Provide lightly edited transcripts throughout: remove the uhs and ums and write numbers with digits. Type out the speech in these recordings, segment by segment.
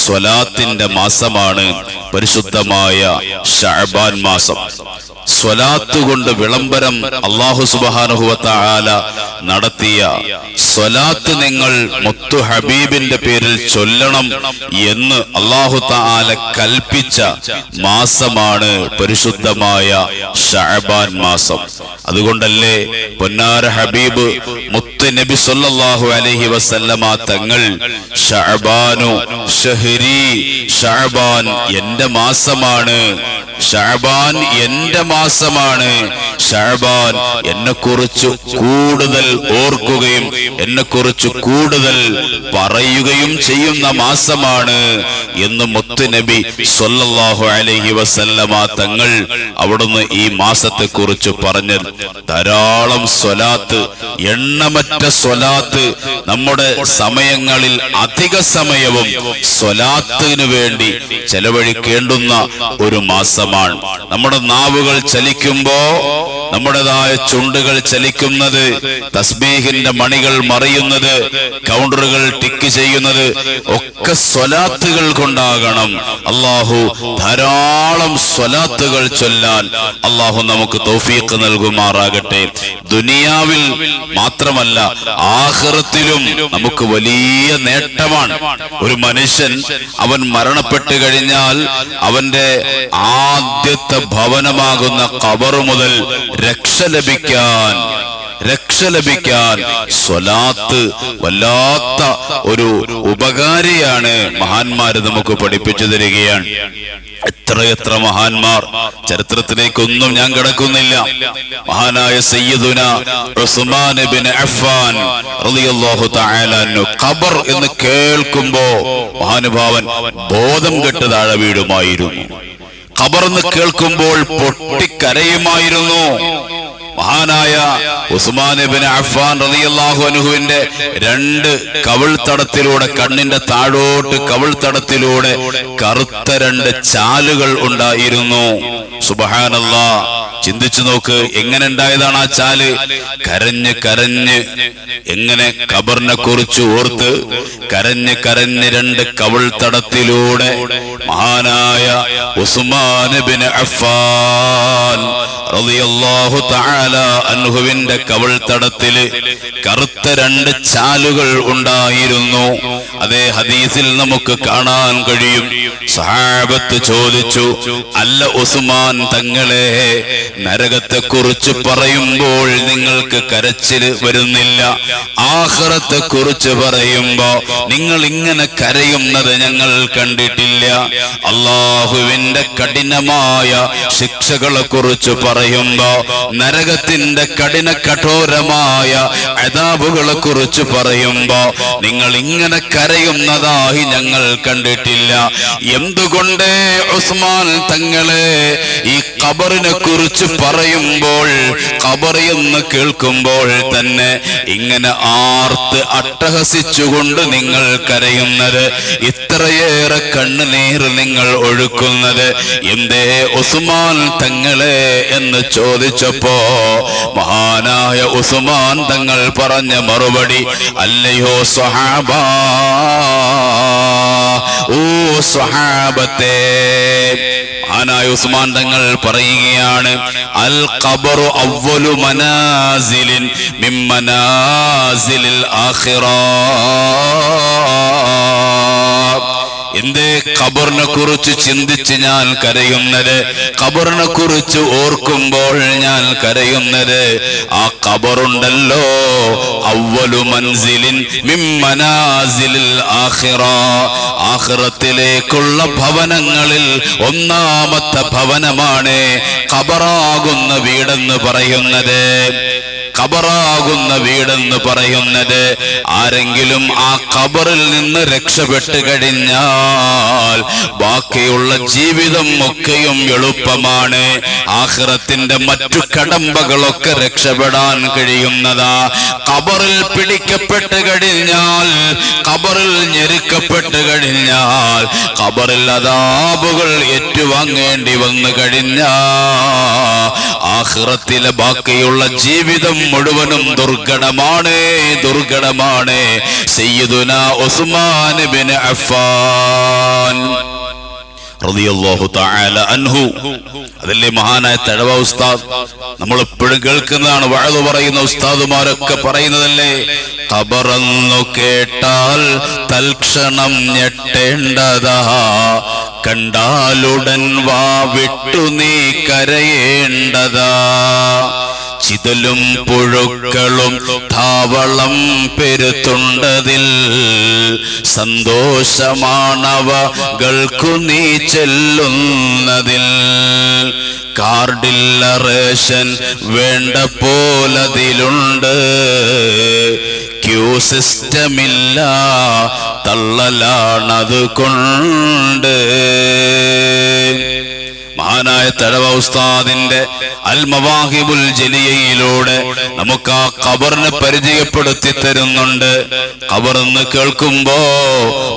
സ്വലാത്തിന്റെ മാസമാണ് പരിശുദ്ധമായ ശഅബാൻ മാസം. സ്വലാത്ത് കൊണ്ട് വിളംബരം അല്ലാഹു സുബ്ഹാനഹു വ തആല നടത്തിയ സ്വലാത്ത് നിങ്ങൾ മുത്തു ഹബീബിന്റെ പേരിൽ ചൊല്ലണം എന്ന് അല്ലാഹു തആല കൽപ്പിച്ച മാസമാണ് പരിശുദ്ധമായ ശഅബാൻ മാസം. അതുകൊണ്ടല്ലേ പൊന്നാര ഹബീബ് മുത്ത് നബി സല്ലല്ലാഹു അലൈഹി വസല്ലമ തങ്ങൾ ശഅബാനു ശഹരി, ശഅബാൻ എന്റെ മാസമാണ്, ശഅബാൻ എന്റെ മാസമാണ്, ശഅബാൻ എന്നെക്കുറിച്ച് കൂടുതൽ ഓർക്കുകയും എന്നെക്കുറിച്ച് കൂടുതൽ പറയുകയും ചെയ്യുന്ന മാസമാണ് എന്ന് മുത്ത് നബി സല്ലല്ലാഹു അലൈഹി വസല്ലമ തങ്ങൾ അവിടുന്ന് ഈ മാസത്തെ കുറിച്ച് പറഞ്ഞ ധാരാളം സ്വലാത്ത്, എണ്ണമറ്റ സ്വലാത്ത്, നമ്മുടെ സമയങ്ങളിൽ അധിക സമയവും സ്വലാത്തിന് വേണ്ടി ചെലവഴിക്കേണ്ടുന്ന ഒരു മാസമാണ്. നമ്മുടെ നാവുകൾ ചലിക്കുമ്പോ, നമ്മുടേതായ ചുണ്ടുകൾ ചലിക്കുന്നത്, തസ്ബീഹിന്റെ മണികൾ മറിയുന്നത്, കൗണ്ടറുകൾ ടിക്ക് ചെയ്യുന്നത് ഒക്കെ സ്വലാത്തുകൾ കൊണ്ടാകണം. അല്ലാഹു ധാരാളം സ്വലാത്തുകൾ ചൊല്ലാൻ അല്ലാഹു നമുക്ക് തൗഫീഖ് നൽകുമാറാകട്ടെ. ദുനിയാവിൽ മാത്രമല്ല ആഖിറത്തിലും നമുക്ക് വലിയ നേട്ടമാണ്. ഒരു മനുഷ്യൻ അവൻ മരണപ്പെട്ടു കഴിഞ്ഞാൽ അവന്റെ ആദ്യത്തെ ഭവനമാകുന്ന ഖബർ മുതൽ രക്ഷ ലഭിക്കാൻ സ്വലാത്ത് വല്ലാത്ത ഒരു ഉപകാരിയാണ്. മഹാന്മാര് നമുക്ക് പഠിപ്പിച്ചു തരികയാണ്. എത്രയെത്ര മഹാന്മാർ, ചരിത്രത്തിലേക്കൊന്നും ഞാൻ കിടക്കുന്നില്ല. മഹാനായ സയ്യിദുന ഉസ്മാൻ ഇബ്നു അഫ്ഫാൻ റളിയല്ലാഹു തആല അൻഹു ഖബർ എന്ന് കേൾക്കുമ്പോ മഹാനുഭാവൻ ബോധം കെട്ട് താഴെ വീടുമായിരുന്നു. ഖബർ എന്ന് കേൾക്കുമ്പോൾ പൊട്ടിക്കരയുമായിരുന്നു. മഹാനായ ഉസ്മാൻ ഇബ്നു അഫ്ഫാൻ റളിയല്ലാഹു അൻഹുവിന്റെ രണ്ട് കവിൾത്തടത്തിലൂടെ, കണ്ണിന്റെ താഴോട്ട് കവിൾത്തടത്തിലൂടെ കറുത്ത രണ്ട് ചാലുകൾ ഉണ്ടായിരുന്നു. സുബ്ഹാനല്ലാഹ്, ചിന്തിച്ചു നോക്ക്, എങ്ങനെ ഉണ്ടായതാണ് ആ ചാല്? കരഞ്ഞ് കരഞ്ഞ്, എങ്ങനെ ഖബറിനെ കുറിച്ച് ഓർത്ത് കരഞ്ഞ് കരഞ്ഞ് രണ്ട് കവിൾത്തടത്തിലൂടെ മഹാനായ ഉസ്മാൻ ഇബ്നു അഫ്ഫാൻ റളിയല്ലാഹു തആല അൻഹുവിന്റെ കവിൾത്തടത്തില് കറുത്ത രണ്ട് ചാലുകൾ ഉണ്ടായിരുന്നു. അതേ ഹദീസിൽ നമുക്ക് കാണാൻ കഴിയും. സഹാബത്ത് ചോദിച്ചു, അല്ല ഉസ്മാൻ തങ്ങളെ, നരകത്തെ കുറിച്ച് പറയുമ്പോൾ നിങ്ങൾക്ക് കരച്ചിൽ വരുന്നില്ല, ആഖിറത്തെ കുറിച്ച് പറയുമ്പോ നിങ്ങൾ ഇങ്ങനെ കരയുന്നത് ഞങ്ങൾ കണ്ടിട്ടില്ല. അല്ലാഹുവിന്റെ കഠിനമായ ശിക്ഷകളെ കുറിച്ച് പറയുമ്പോ, നരകത്തിന്റെ കഠോരമായ അദാബുകളെ കുറിച്ച് പറയുമ്പോ നിങ്ങൾ ഇങ്ങനെ കരയുന്നതായി ഞങ്ങൾ കണ്ടിട്ടില്ല. എന്തുകൊണ്ട് ഉസ്മാൻ തങ്ങളെ ഈ ഖബറിനെ കുറിച്ച് പറയുമ്പോൾ, ഖബർ എന്ന് കേൾക്കുമ്പോൾ തന്നെ ഇങ്ങനെ ആർത്ത് അട്ടഹസിച്ചുകൊണ്ട് നിങ്ങൾ കരയുന്നത്, ഇത്രയേറെ കണ്ണുനീർ നിങ്ങൾ ഒഴുക്കുന്നത് എന്തേ ഉസ്മാൻ തങ്ങളെ എന്ന് ചോദിച്ചപ്പോ മഹാനായ ഉസ്മാൻ തങ്ങൾ പറഞ്ഞ മറുപടി, അല്ലയോ സ്വഹാബ, ഓ സ്വഹാബത്തെ. മഹാനായ ഉസ്മാൻ തങ്ങൾ പറയുകയാണ്, അൽ ഖബറു അവ്വലു മനാസിലിൻ മിൻ മനാസിലിൽ ആഖിറ. എന്തേ ഖബറിനെ കുറിച്ച് ചിന്തിച്ച് ഞാൻ കരയുന്നത്, ഖബറിനെ കുറിച്ച് ഓർക്കുമ്പോൾ ഞാൻ കരയുന്നത്, ആ ഖബറുണ്ടല്ലോ അവ്വലു മൻസിലിൻ മിൻ മനാസിലിൽ ആഖിറ, ആഖിറത്തിലേക്കുള്ള ഭവനങ്ങളിൽ ഒന്നാമത്തെ ഭവനമാണ് ഖബറാകുന്ന വീടെന്ന് പറയുന്നത്. ഖബറാകുന്ന വീടെന്ന് പറയുന്നത്, ആരെങ്കിലും ആ ഖബറിൽ നിന്ന് രക്ഷപ്പെട്ടു കഴിഞ്ഞാൽ ബാക്കിയുള്ള ജീവിതം ഒക്കെയും എളുപ്പമാണ്. ആഖിറത്തിന്റെ മറ്റു കടമ്പകളൊക്കെ രക്ഷപ്പെടാൻ കഴിയുന്നതാ. ഖബറിൽ പിടിക്കപ്പെട്ട് കഴിഞ്ഞാൽ, ഖബറിൽ ഞെരുക്കപ്പെട്ട് കഴിഞ്ഞാൽ, ഖബറിൽ അദാബുകൾ ഏറ്റുവാങ്ങേണ്ടി വന്നു കഴിഞ്ഞാൽ ആഖിറത്തിലെ ബാക്കിയുള്ള ജീവിതം മുഴുവനും ദുർഘടമാണ്. സയ്യിദുനാ ഉസ്മാൻ ഇബ്നു അഫ്ഫാൻ റളിയല്ലാഹു തആല അൻഹു. അതല്ലേ മഹാനായ തഴവ ഉസ്താദ് നമ്മൾ എപ്പോഴും കേൾക്കുന്നതാണ്, വഅദ് പറയുന്ന ഉസ്താദുമാരൊക്കെ പറയുന്നതല്ലേ, ഖബറെന്നു കേട്ടാൽ തൽക്ഷണം ഞെട്ടേണ്ടതാ, കണ്ടാലുടൻ വാവിട്ടു നീ കരയേണ്ടതാ, ചിതലും പുഴുക്കളും ധാവളം പെരുത്തുണ്ടതിൽ, സന്തോഷമാണവകൾക്കു നീ ചെല്ലുന്നതിൽ, കാർഡില്ല റേഷൻ വേണ്ട പോലതിലുണ്ട്, ക്യൂ സിസ്റ്റമില്ല തള്ളലാണത് കൊണ്ട്. മഹാനായ തഴവ ഉസ്താദിന്റെ അൽ മവാഹിബുൽ ജലിയയിലൂടെ നമുക്ക് ആ ഖബറിനെ പരിചയപ്പെടുത്തി തരുന്നുണ്ട്. ഖബറെന്ന് കേൾക്കുമ്പോ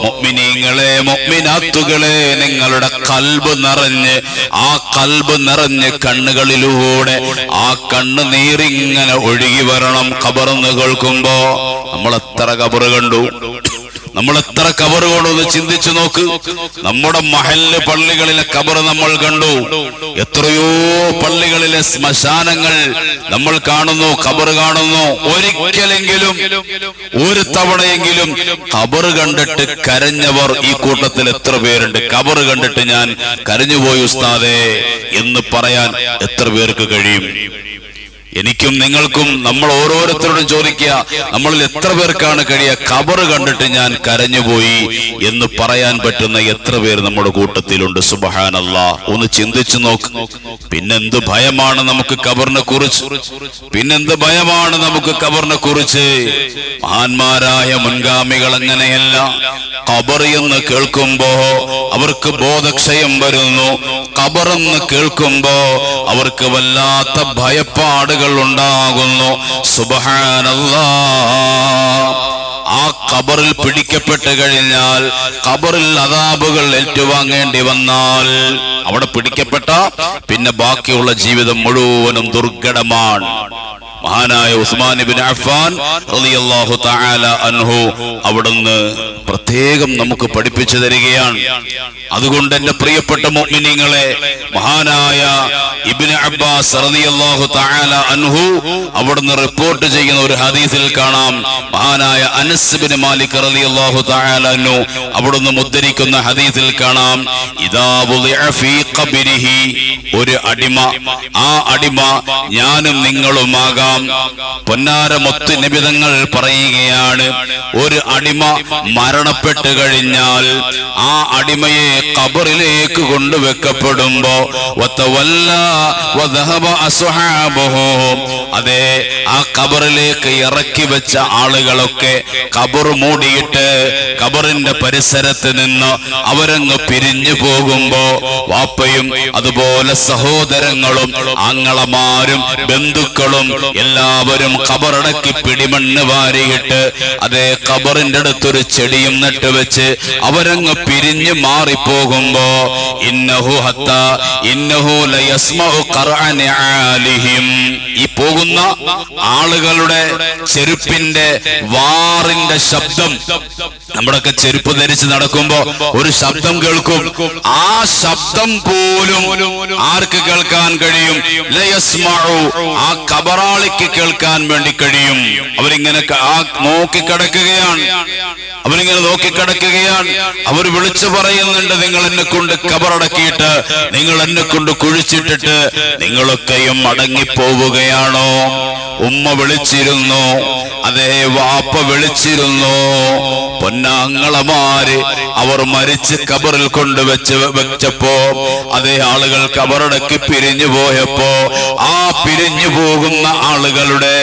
മുഅ്മിനീങ്ങളെ, മുഅ്മിനാത്തുകളെ, നിങ്ങളുടെ ഖൽബ് നിറഞ്ഞ്, ആ ഖൽബ് നിറഞ്ഞ് കണ്ണുകളിലൂടെ ആ കണ്ണ് നീരിങ്ങനെ ഒഴുകി വരണം. ഖബറെന്ന് കേൾക്കുമ്പോ നമ്മൾ എത്ര ഖബറ് കണ്ടു, നമ്മൾ എത്ര ഖബറ് കൊണ്ടൊന്ന് ചിന്തിച്ചു നോക്ക്. നമ്മുടെ മഹല്ല് പള്ളികളിലെ ഖബറ് നമ്മൾ കണ്ടു, എത്രയോ പള്ളികളിലെ ശ്മശാനങ്ങൾ നമ്മൾ കാണുന്നു, ഖബറ് കാണുന്നു. ഒരിക്കലെങ്കിലും, ഒരു തവണയെങ്കിലും ഖബറ് കണ്ടിട്ട് കരഞ്ഞവർ ഈ കൂട്ടത്തിൽ എത്ര പേരുണ്ട്? ഖബറ് കണ്ടിട്ട് ഞാൻ കരഞ്ഞുപോയി ഉസ്താദേ എന്ന് പറയാൻ എത്ര പേർക്ക് കഴിയും? എനിക്കും നിങ്ങൾക്കും നമ്മൾ ഓരോരുത്തരോടും ചോദിക്കുക, നമ്മളിൽ എത്ര പേർക്കാണ് കഴിയുക ഖബറ് കണ്ടിട്ട് ഞാൻ കരഞ്ഞുപോയി എന്ന് പറയാൻ പറ്റുന്ന എത്ര പേർ നമ്മുടെ കൂട്ടത്തിലുണ്ട്? സുബ്ഹാനല്ലാഹ്, ഒന്ന് ചിന്തിച്ചു നോക്ക്. പിന്നെന്ത് ഭയമാണ് നമുക്ക് ഖബറിനെ കുറിച്ച്, പിന്നെന്ത് ഭയമാണ് നമുക്ക് ഖബറിനെ കുറിച്ച്. മഹാന്മാരായ മുൻഗാമികൾ അങ്ങനെയല്ല. ഖബർ എന്ന് കേൾക്കുമ്പോ അവർക്ക് ബോധക്ഷയം വരുന്നു. ഖബറെന്ന് കേൾക്കുമ്പോ അവർക്ക് വല്ലാത്ത ഭയപ്പാടുകൾ ഉണ്ടാകുന്നു. സുബ്ഹാനല്ലാഹ്, ആ ഖബറിൽ പിടിക്കപ്പെട്ട് കഴിഞ്ഞാൽ, ഖബറിൽ അദാബുകൾ ഏറ്റുവാങ്ങേണ്ടി വന്നാൽ, അവിടെ പിടിക്കപ്പെട്ട പിന്നെ ബാക്കിയുള്ള ജീവിതം മുഴുവനും ദുർഘടമാണ്. മഹാനായ ഉസ്മാൻ ഇബ്നു അഫ്ഫാൻ റളിയല്ലാഹു തആല അൻഹു അവിടുന്ന് പ്രത്യേകം നമുക്ക് പഠിപ്പിച്ചു തരികയാണ്. അതുകൊണ്ട് എന്റെ പ്രിയപ്പെട്ട മുഅ്മിനീങ്ങളെ, മഹാനായ ഇബ്നു അബ്ബാസ് റളിയല്ലാഹു തആല അൻഹു അവിടുന്ന് റിപ്പോർട്ട് ചെയ്യുന്ന ഒരു ഹദീസിൽ കാണാം, മഹാനായ അനസ് ഇബ്നു മാലിക് റളിയല്ലാഹു തആല അൻഹു അവിടുന്ന് ഉദ്ധരിക്കുന്ന ഹദീസിൽ കാണാം, ഇദാ വുളിഅ ഫീ ഖബരിഹി, ഒരു അടിമ, ആ അടിമ ഞാനും നിങ്ങളുമാകാം. പൊന്നാര മുത്ത് നബി തങ്ങൾ പറയുകയാണ്, ഒരു അടിമ മരണപ്പെട്ട് കഴിഞ്ഞാൽ ആ അടിമയെ ഖബറിലേക്ക് കൊണ്ടുവെക്കപ്പെടുമ്പോ അതെ, ആ ഖബറിലേക്ക് ഇറക്കി വെച്ച ആളുകളൊക്കെ ഖബർ മൂടിയിട്ട് ഖബറിന്റെ പരിസരത്ത് നിന്ന് അവരങ്ങ് പിരിഞ്ഞു പോകുമ്പോ വാപ്പയും അതുപോലെ സഹോദരങ്ങളും ആങ്ങളമാരും ബന്ധുക്കളും എല്ലാവരും ഖബറടക്കി പിടിമണ്ണ് വാരിയിട്ട് അതേ ഖബറിന്റെ അടുത്തൊരു ചെടിയും നട്ടുവെച്ച് അവരങ്ങ് പിരിഞ്ഞു മാറിപ്പോകുമ്പോ ഇന്നഹു ലയസ്മഉ ഖർഅന ആലിഹിം, ഈ പോകുന്ന ആളുകളുടെ ചെരുപ്പിന്റെ വാറിന്റെ ശബ്ദം, നമ്മുടെയൊക്കെ ചെരുപ്പ് ധരിച്ച് നടക്കുമ്പോ ഒരു ശബ്ദം കേൾക്കും. ആ ശബ്ദം പോലും ആർക്ക് കേൾക്കാൻ കഴിയും? ലയസ്മഉ, ആ ഖബറാളിക്ക് കേൾക്കാൻ വേണ്ടി കഴിയും. അവരിങ്ങനെ നോക്കിക്കിടക്കുകയാണ്, അവരിങ്ങനെ നോക്കിക്കിടക്കുകയാണ്. അവർ വിളിച്ചു പറയുന്നുണ്ട്, നിങ്ങൾ എന്നെ കൊണ്ട് ഖബറടക്കിയിട്ട്, നിങ്ങൾ എന്നെ കൊണ്ട് കുഴിച്ചിട്ടിട്ട് നിങ്ങളൊക്കെയും മടങ്ങിപ്പോവുകയാണോ? ഉമ്മ വിളിച്ചിരുന്നു, അതേ വാപ്പ വിളിച്ചിരുന്നു, പൊന്നാങ്ങളമാര് അവർ മരിച്ച് ഖബറിൽ വെച്ചപ്പോ അതേ ആളുകൾ ഖബറടക്കി പിരിഞ്ഞു പോയപ്പോ ആ പിരിഞ്ഞു പോകുന്ന ആളുകളുടെ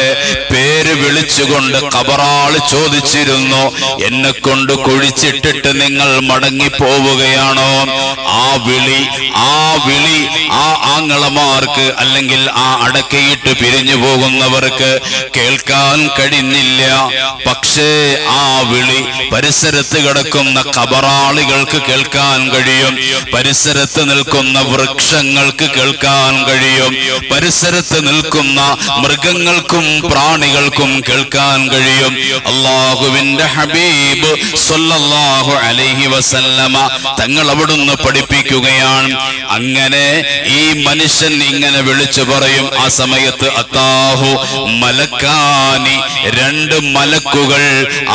പേര് വിളിച്ചുകൊണ്ട് ഖബറാള് ചോദിച്ചിരുന്നു, എന്നെ കൊണ്ട് കുഴിച്ചിട്ടിട്ട് നിങ്ങൾ മടങ്ങിപ്പോവുകയാണോ? ആ വിളി ആ ആങ്ങളമാർക്ക് അല്ലെങ്കിൽ ആ അടക്കയിട്ട് പിരിഞ്ഞു പോകുന്നവർക്ക് അവർക്ക് കേൾക്കാൻ കഴിഞ്ഞില്ല. പക്ഷേ ആ വിളി പരിസരത്ത് കിടക്കുന്ന ഖബറാളികൾക്ക് കേൾക്കാൻ കഴിയും, പരിസരത്ത് നിൽക്കുന്ന വൃക്ഷങ്ങൾക്ക് കേൾക്കാൻ കഴിയും, പരിസരത്ത് നിൽക്കുന്ന മൃഗങ്ങൾക്കും പ്രാണികൾക്കും കേൾക്കാൻ കഴിയും. അല്ലാഹുവിന്റെ ഹബീബ് സ്വല്ലല്ലാഹു അലൈഹി വസല്ലമ തങ്ങൾ അവിടുന്ന് പഠിപ്പിക്കുകയാണ്. അങ്ങനെ ഈ മനുഷ്യൻ ഇങ്ങനെ വിളിച്ചു പറയും. ആ സമയത്ത് അത്താഹു മലക്കാനി, രണ്ട് മലക്കുകൾ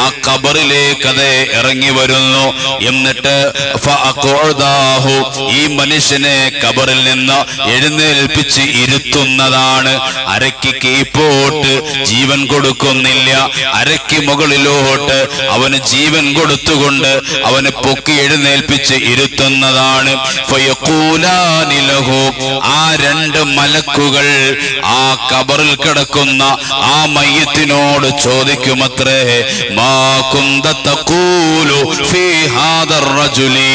ആ ഖബറിലേക്ക് അതേ ഇറങ്ങി വരുന്നു. എന്നിട്ട് ഫഅഖഉദാഹു, ഈ മനുഷ്യനെ ഖബറിൽ നിന്ന് എഴുന്നേൽപ്പിച്ച് ഇരുത്തുന്നതാണ്. അരയ്ക്ക് കീപ്പോട്ട് ജീവൻ കൊടുക്കുന്നില്ല, അരയ്ക്ക് മുകളിലോട്ട് അവന് ജീവൻ കൊടുത്തുകൊണ്ട് അവനെ പൊക്കി എഴുന്നേൽപ്പിച്ച് ഇരുത്തുന്നതാണ്. ഫയഖൂലാനി ലഹു, ആ രണ്ട് മലക്കുകൾ ആ ഖബറിൽ കിടക്കുന്ന ആ മയ്യിത്തിനോട് ചോദിക്കുമത്രേ, മാ കുന്ത തഖൂലു ഫീ ഹാദർ റജുലി.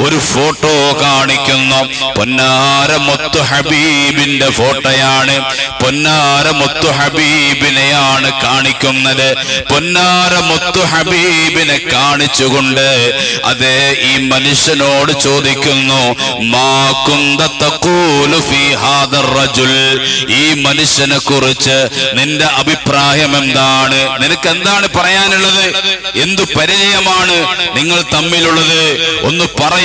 ഒരു ഫോട്ടോ കാണിക്കുന്നു. പൊന്നാര മുത്തു ഹബീബിന്റെ ഫോട്ടോയാണ്. പൊന്നാര മുത്തു ഹബീബിനെയാണ് കാണിക്കുന്നത്. പൊന്നാര മുത്തു ഹബീബിനെ കാണിച്ചുകൊണ്ട് അതേ ഈ മനുഷ്യനോട് ചോദിക്കുന്നു, മാ കുന്ത തഖൂലു ഫീ ഹാദർ റജുൽ, ഈ മനുഷ്യനെ കുറിച്ച് നിന്റെ അഭിപ്രായം എന്താണ്? നിനക്ക് എന്താണ് പറയാനുള്ളത്? എന്തു പരിചയമാണ് നിങ്ങൾ തമ്മിലുള്ളത്? ഒന്ന് പറയൂ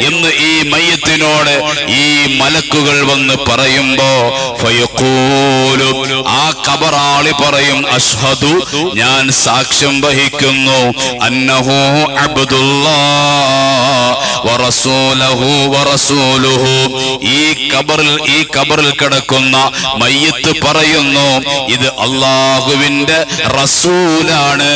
എന്ന് ഈ മയ്യത്തിനോട് ഈ മലക്കുകൾ വന്ന് പറയുമ്പോ ഫയഖൂലു, ആ ഖബറാളി പറയും, അഷ്ഹദു, ഞാൻ സാക്ഷ്യം വഹിക്കുന്നു, അന്നഹു അബ്ദുല്ലാഹ് വറസൂലുഹു വറസൂലുഹു. ഈ ഖബറിൽ കിടക്കുന്ന മയ്യത്ത് പറയുന്നു, ഇത് അല്ലാഹുവിന്റെ റസൂലാണ്,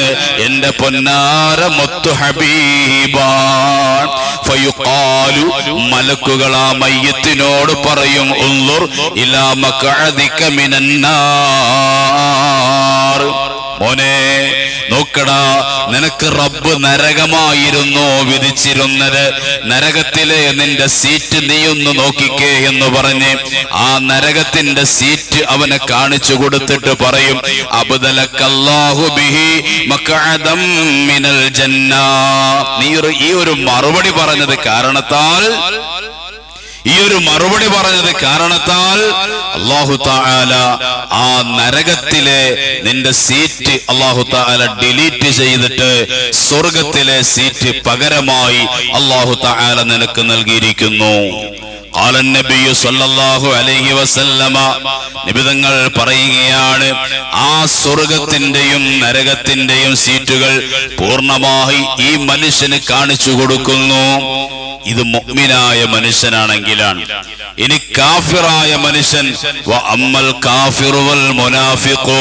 എന്റെ പൊന്നാര മുത്തു ഹബീബാൻ. ഫയുഖാലു, മലക്കുകൾ ആ മയ്യത്തിനോട് പറയും, ഉൻളുർ ഇലാ മഖഅദിക മിനന്നാർ. മോനെ നോക്കടാ, നിനക്ക് റബ്ബ് നരകമായിരുന്നു വിധിച്ചിരുന്നത്, നരകത്തിലെ നിന്റെ സീറ്റ് നീയൊന്ന് നോക്കിക്കേ എന്ന് പറഞ്ഞ് ആ നരകത്തിന്റെ സീറ്റ് അവനെ കാണിച്ചു കൊടുത്തിട്ട് പറയും, അബ്ദലക്കല്ലാഹു ബിഹി മഖഅദം മിനൽ ജന്ന. നീ ഈ ഒരു മറുപടി പറഞ്ഞത് കാരണത്താൽ അല്ലാഹു തആല ആ നരകത്തിലെ നിന്റെ സീറ്റ് അല്ലാഹു തആല ഡിലീറ്റ് ചെയ്തിട്ട് സ്വർഗത്തിലെ സീറ്റ് പകരമായി അല്ലാഹു തആല നിനക്ക് നൽകിയിരിക്കുന്നു. ഖാല നബി സല്ലല്ലാഹു അലൈഹി വസല്ലമ, നിബിതങ്ങൾ പറയുകയാണ്, ആ സ്വർഗത്തിന്റെയും നരകത്തിന്റെയും സീറ്റുകൾ പൂർണ്ണമായി ഈ മനുഷ്യന് കാണിച്ചു കൊടുക്കുന്നു. ഇത് മുഅ്മിനായ മനുഷ്യനാണെങ്കിലാണ്. ഇനി കാഫിറായ മനുഷ്യൻ, വ അമ്മൽ കാഫിറു വൽ മുനാഫിഖു,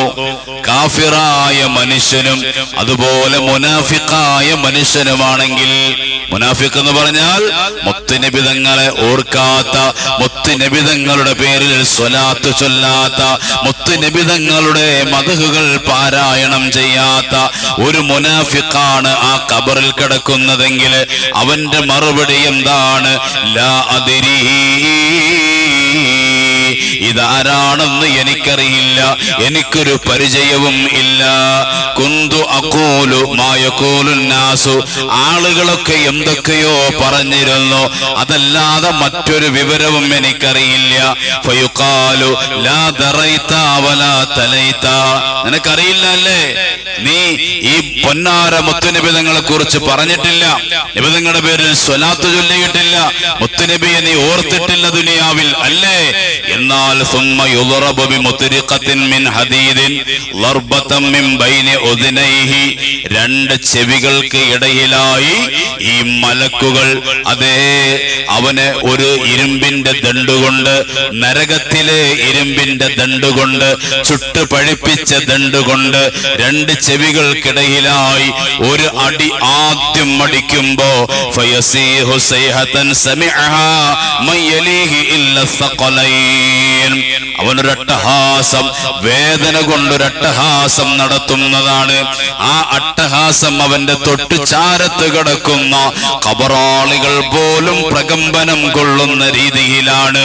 കാഫിറായ മനുഷ്യനും അതുപോലെ മുനാഫിഖായ മനുഷ്യനുമാണെങ്കിൽ, മുനാഫിഖ് എന്ന് പറഞ്ഞാൽ മുത്തുനബി തങ്ങളെ ഓർക്കാത്ത, മുത്തുനബി തങ്ങളുടെ പേരിൽ സ്വലാത്ത് ചൊല്ലാത്ത, മുത്തുനബി തങ്ങളുടെ മദ്ഹുകൾ പാരായണം ചെയ്യാത്ത ഒരു മുനാഫിഖാണ് ആ ഖബറിൽ കിടക്കുന്നതെങ്കിൽ അവന്റെ മറുപടി എന്താണ്? ലാ അദ്രീ, ഇതാരാണെന്ന് എനിക്കറിയില്ല, എനിക്കൊരു പരിചയവും ഇല്ല. കുന്തു അഖൂലു മാ യഖൂലു നാസു, ആളുകളൊക്കെ എന്തൊക്കെയോ പറഞ്ഞിരുന്നു, അതല്ലാതെ മറ്റൊരു വിവരവും എനിക്കറിയില്ല. ഫയുഖാലു ലാ ദറൈത വലാ തലൈത, നിനക്കറിയില്ല അല്ലേ, നീ ഈ പൊന്നാര മുത്തുനബിതങ്ങളെ കുറിച്ച് പറഞ്ഞിട്ടില്ല, നബിതങ്ങളുടെ പേരിൽ സ്വലാത്ത് ചൊല്ലിയിട്ടില്ല, മുത്തുനബിയെ നീ ഓർത്തിട്ടില്ല ദുനിയാവിൽ അല്ലേ? എന്നാൽ ثم يضرب بمطرقة من حديد ضربة من بين أذنيه, രണ്ട് ചെവികൾക്ക് ഇടയിലായി ഈ മലക്കുകൾ അതേ അവനെ ഒരു ഇരുമ്പിന്റെ ദണ്ടുകൊണ്ട്, നരകത്തിലെ ഇരുമ്പിന്റെ ദണ്ടുകൊണ്ട്, ചുട്ടു പഴിപ്പിച്ച ദണ്ടുകൊണ്ട് രണ്ട് ചെവികൾക്കിടയിലായി ഒരു അടി ആദ്യം അടിക്കുമ്പോ ഫയസീഹു സൈഹതൻ സമിഅഹാ മൻ യലീഹി ഇല്ല സഖലൈൻ, ആമീൻ. അവനൊരു അട്ടഹാസം, വേദന കൊണ്ടൊരു അട്ടഹാസം നടത്തുന്നതാണ്. ആ അട്ടഹാസം അവന്റെ തൊട്ടു ചാരത്ത് കിടക്കുന്ന ഖബറാളികൾ പോലും പ്രകമ്പനം കൊള്ളുന്ന രീതിയിലാണ്.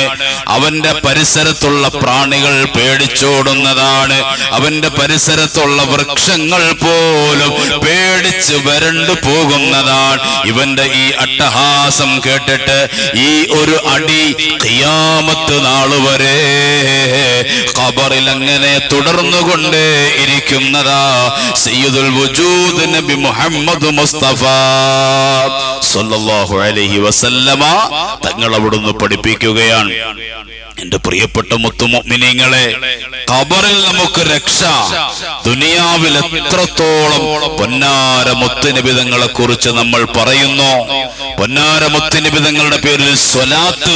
അവന്റെ പരിസരത്തുള്ള പ്രാണികൾ പേടിച്ചോടുന്നതാണ്. അവന്റെ പരിസരത്തുള്ള വൃക്ഷങ്ങൾ പോലും പേടിച്ച് വരണ്ടു പോകുന്നതാണ്. ഇവന്റെ ഈ അട്ടഹാസം കേട്ടിട്ട് ഈ ഒരു അടി ഖിയാമത്ത് നാള് വരെ ഖബറിൽ അങ്ങനെ തുടർന്നുകൊണ്ടേ ഇരിക്കുന്നതാ. സയ്യിദുൽ വജൂദ് നബി മുഹമ്മദ് മുസ്തഫ സല്ലല്ലാഹു അലൈഹി വസല്ലമ തങ്ങൾ അവിടുന്ന് പഠിപ്പിക്കുകയാണ്. എന്റെ പ്രിയപ്പെട്ട മുത്തുമുഅ്മിനീങ്ങളെ, ഖബറിൽ നമുക്ക് രക്ഷ. ദുനിയാവിൽ എത്രത്തോളം പൊന്നാര മുത്തുനബി തങ്ങളെ കുറിച്ച് നമ്മൾ പറയുന്നു, പൊന്നാര മുത്തുനബി തങ്ങളുടെ പേരിൽ സ്വലാത്ത്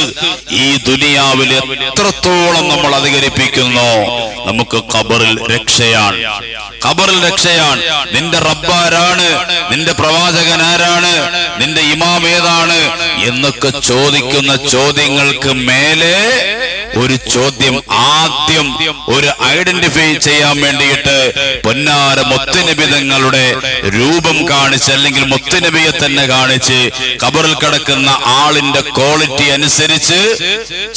ഈ ദുനിയാവിൽ എത്രത്തോളം നമ്മൾ അധികരിപ്പിക്കുന്നു, നമുക്ക് ഖബറിൽ രക്ഷയാണ്. ഖബറിൽ രക്ഷയാണ്. നിന്റെ റബ്ബാരാണ്, നിന്റെ പ്രവാചകൻ ആരാണ്, നിന്റെ ഇമാം ഏതാണ് എന്നൊക്കെ ചോദിക്കുന്ന ചോദ്യങ്ങൾക്ക് മേലെ ഒരു ചോദ്യം ആദ്യം ഒരു ഐഡന്റിഫൈ ചെയ്യാൻ വേണ്ടിയിട്ട് പൊന്നാര മുത്തുനബി തങ്ങളുടെ രൂപം കാണിച്ച്, അല്ലെങ്കിൽ മുത്തുനബിയെ തന്നെ കാണിച്ച് ഖബറിൽ കിടക്കുന്ന ആളിന്റെ ക്വാളിറ്റി അനുസരിച്ച്